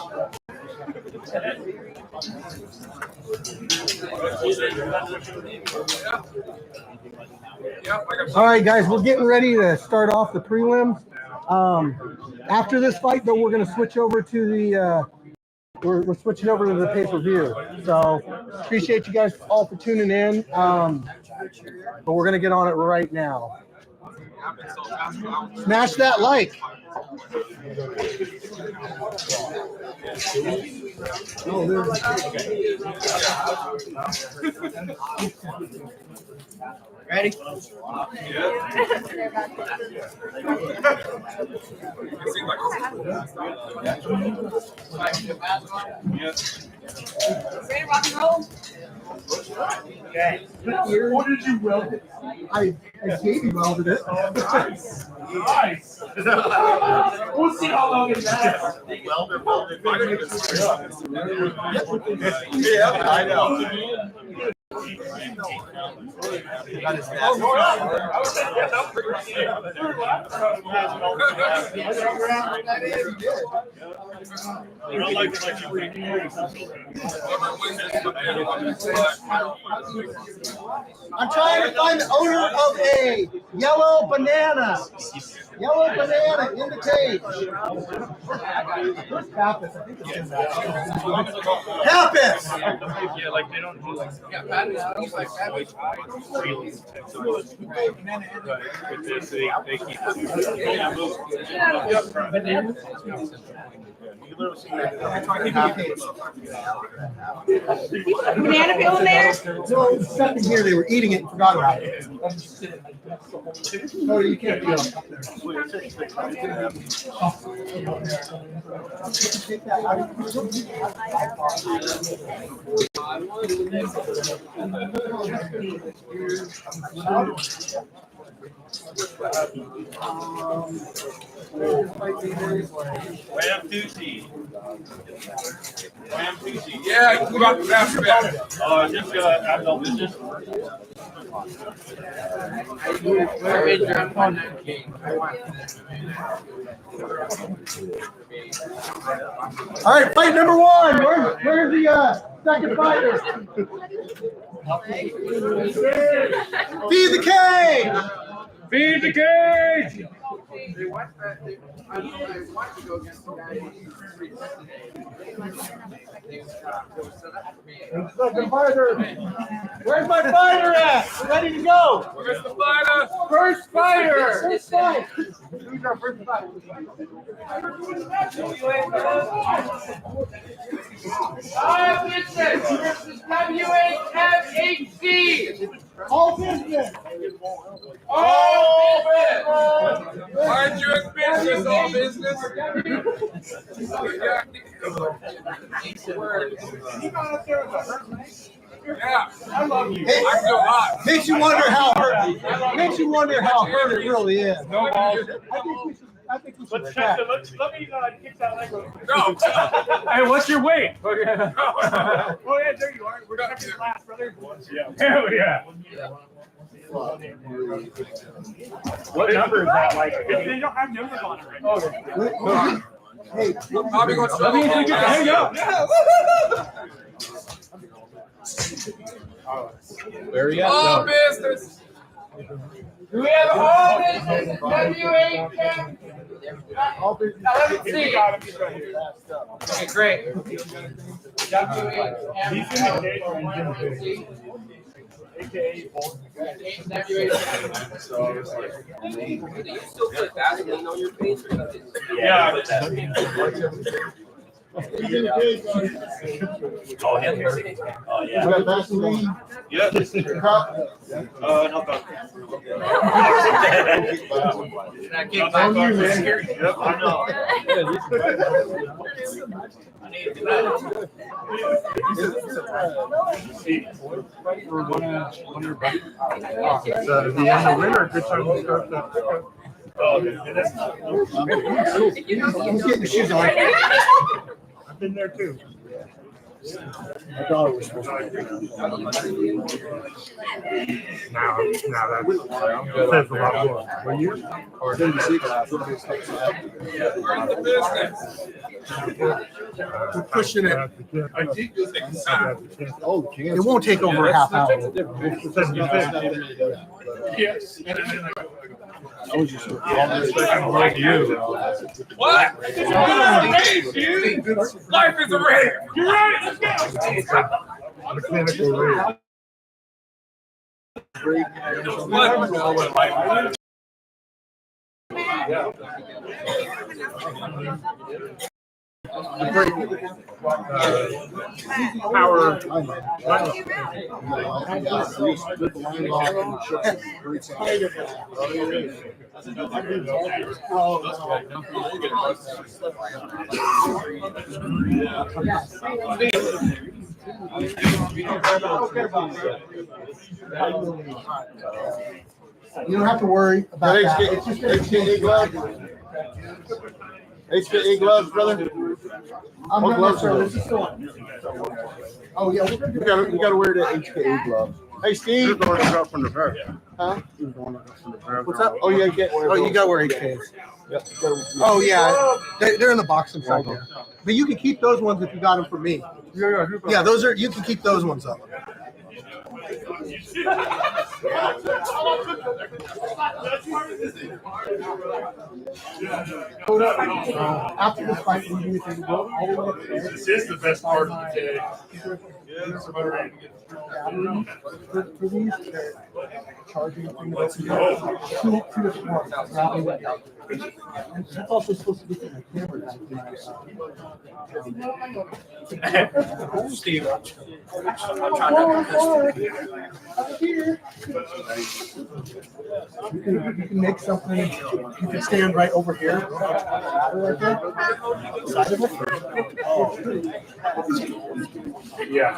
All right, guys, we're getting ready to start off the prelims. After this fight, though, we're going to switch over to the we're switching over to the pay-per-view. So appreciate you guys all for tuning in. But we're going to get on it right now. Smash that like. Ready? Ready to rock and roll? What did you weld it? I Katie welded it. nice. We'll see how long it lasts. Yeah, I know. I'm trying to find the owner of a yellow banana. Yellow banana in the cage. Where's Pappas? I think it's in that. Pappas! Yeah, like they don't do like. Yeah, Pappy's like Pappy's. With this, they keep. Banana peel in there? No, stuck in here. They were eating it and forgot about it. No, you can't do it. Yeah, we got the master back. Just adult business. All right, fight number one. Where's the second fighter? Feed the cage! Feed the cage! I want to go against the guy. Second fighter. Where's my fighter at? Ready to go. Where's the fighter? First fighter. First fight. Who's our first fighter? All business. All business. Mind your business, all business. Yeah, I love you. I feel hot. Makes you wonder how hurt. Makes you wonder how hurt it really is. No balls. I think we should. Let's check the. Let me kick that leg over. No. Hey, what's your weight? Oh yeah, there you are. We're checking the last, brother. Yeah. Hell yeah. What number is that? Like, they don't have numbers on it right now. Oh, hey, Bobby, what's Let me get hang up. Where are you at? all business. Do we have all business WA camp? Let me see. Okay, great. He's in the cage. AKA You still put Vaseline on your face? Yeah. Oh, him? Oh, yeah. You got Vaseline? Yep. Cup? No cup. Yep, I know. He's getting the shoes on. I've been there too. My daughter was supposed to be. Now that says a lot more. Were you? Or Where's the business? We're pushing it. I think this thing's time. Oh, the It won't take over a half hour. Yes. I was just like you. What? Life is a rave. You're right. Let's go. Mechanical rate. Power. You don't have to worry about that. It's just HKA gloves. HKA gloves, brother. I'm What not gloves sure. are This is still. Oh yeah, we're gonna do You gotta wear the HKA gloves. Hey, Steve. From the fair. Huh? What's up? Oh, yeah, you can't wear Oh, you gotta wear 8Ks. Yep. Oh yeah, they're in the box inside there. But you can keep those ones if you got them from me. Yeah, those are. You can keep those ones up. After the fight, we do think go all the way upstairs. This is the best part of the day. For these, they're charging things two different ones. And that's also supposed to be from the camera guy. Steve. You can make something. You can stand right over here. Right there. Side of it. Yeah.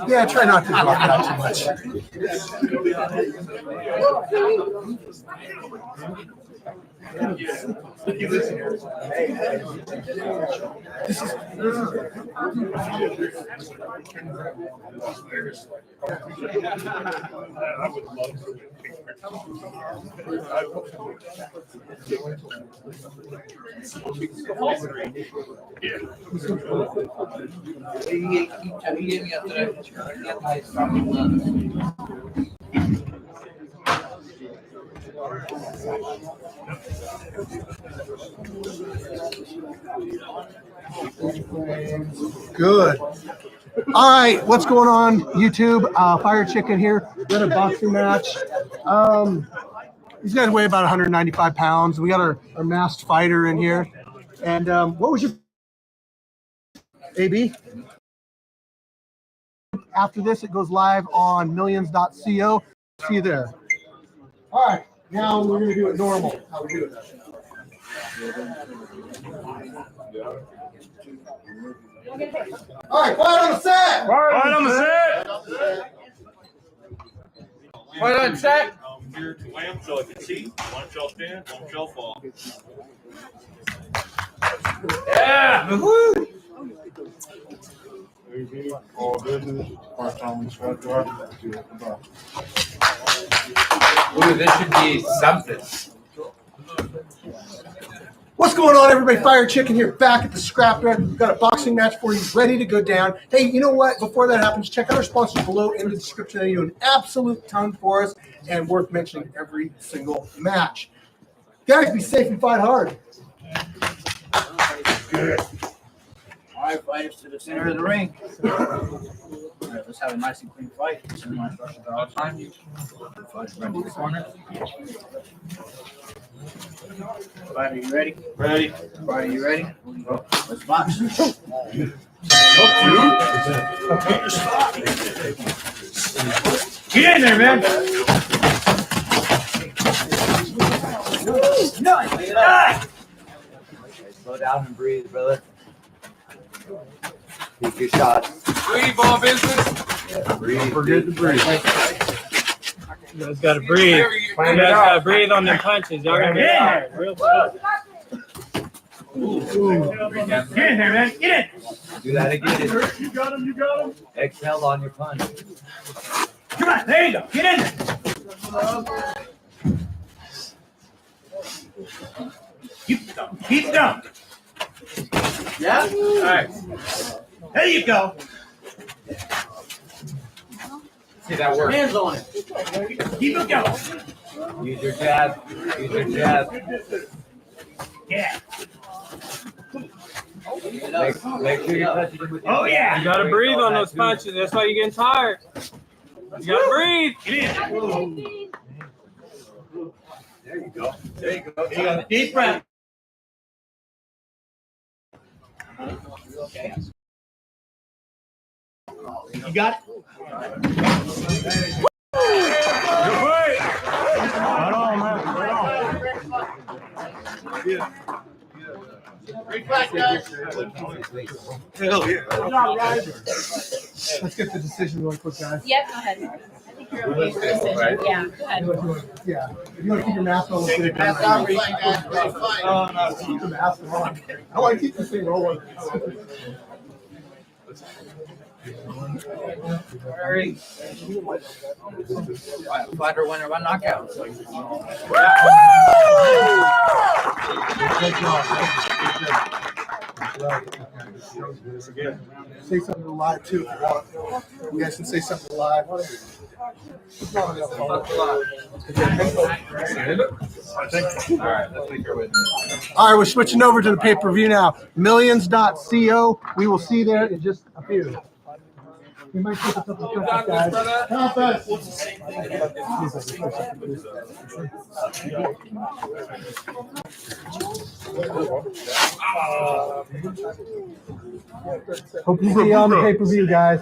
Yeah, try not to talk about too much. I would love to win. Good. All right, what's going on, YouTube? Fire Chicken here. We had a boxing match. These guys weigh about 195 pounds. We got our masked fighter in here. And what was your AB? After this, it goes live on millions.co. See you there. All right, now we're going to do it normal. How we do it. All right, quiet on the set. Quiet on the set. Quiet on set. Here to land so I can see. One shall stand, one shall fall. Yeah. Woohoo! All business, part-time Scrapyard. Ooh, this should be something. What's going on, everybody? Fire Chicken here, back at the Scrapyard. We've got a boxing match for you, ready to go down. Hey, you know what? Before that happens, check out our sponsors below in the description. They do an absolute ton for us and worth mentioning every single match. Guys, be safe and fight hard. All right, fighters to the center of the ring. All right, let's have a nice and clean fight. Send my instructions all the time. Fight right to the corner. Fighter, you ready? Ready. Fighter, you ready? Let's box. Get in there, man. Slow down and breathe, brother. Take your shot. Breathe, ball business. Breathe. Forget to breathe. You guys gotta breathe. You guys gotta breathe on them punches. Y'all gotta get out real slow. Get in there, man. Get in. Do that again. You got him. You got him. Exhale on your punch. Come on. There you go. Get in there. Keep going. Yeah? All right. There you go. See that work. Hands on it. Keep it going. Use your jab. Use your jab. Yeah. Make sure you're touching it with your Yeah. You gotta breathe on those punches. That's why you're getting tired. You gotta breathe. Get in. There you go. There you go. Deep breath. Okay. You got it. Right on, man. Right on. Yeah. Reflect, guys. Hell yeah. Good job, guys. Let's get the decision really quick, guys. Yep, go ahead. I think you're okay for decision. Yeah, go ahead. Yeah. If you want to keep your mask on, let's get it done. Mask on, reflect, guys. Ready to fight. No, keep the mask on. I want to keep this thing rolling. Fighter winner by knockout. Good job. Say something live too if you want. You guys can say something live. All right, let's make our way. All right, we're switching over to the pay-per-view now. Millions.co. We will see there in just a few. We might take a couple of questions, guys. Help us. Hope you see you on the pay-per-view, guys.